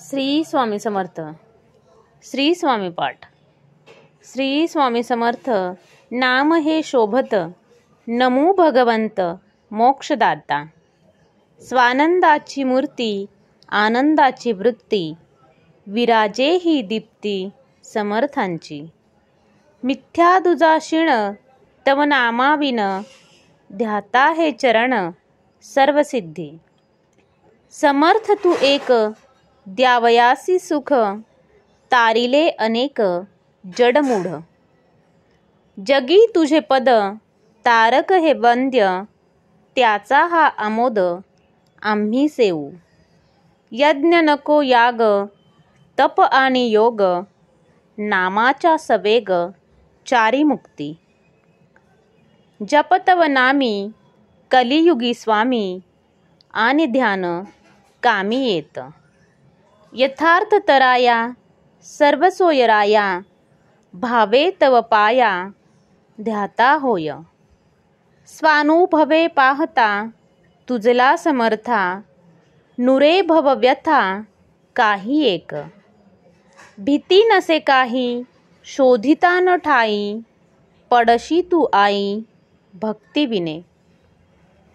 श्री स्वामी समर्थ. श्री स्वामी पाठ. श्री स्वामी समर्थ नाम हे शोभत, नमो भगवंत मोक्षदाता. स्वानंदाची मूर्ती, आनंदाची वृत्ती, विराजे ही दीप्ती समर्थांची. मिथ्या दुजा शिण तव नामाविन, ध्याता हे चरण सर्वसिद्धी. समर्थ तू एक, द्यावयासी सुख, तारिले अनेक जडमूढ. जगी तुझे पद, तारक हे वंद्य, त्याचा हा आमोद आम्ही सेवू. यज्ञ नको याग, तप आणि योग, नामाचा सवेग चारी मुक्ती. जप तव नामी कलियुगी स्वामी, आणि ध्यान कामी येत. यथार्थ तराया सर्व सोयराया, भावे तव पाया ध्याता होय. स्वानुभवे पाहता तुझला समर्था, नुरे भव व्यथा काही एक. भीती नसे काही शोधिता न ठाई, पडशी तू आई भक्ती विने.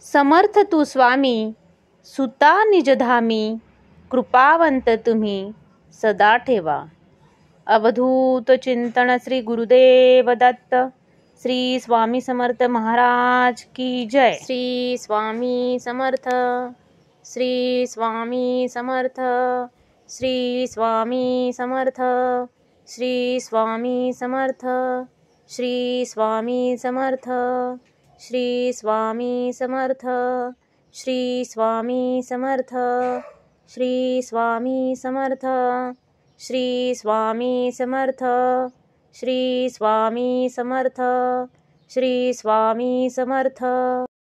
समर्थ तू स्वामी सुता निजधामी, कृपावंत तुम्ही सदा ठेवा. अवधूत चिंतन श्री गुरुदेव दत्त. श्री स्वामी समर्थ महाराज की जय. श्री स्वामी समर्थ. श्री स्वामी समर्थ. श्री स्वामी समर्थ. श्री स्वामी समर्थ. श्री स्वामी समर्थ. श्री स्वामी समर्थ. श्री स्वामी समर्थ. श्री स्वामी समर्थ. श्री स्वामी समर्थ. श्री स्वामी समर्थ. श्री स्वामी समर्थ.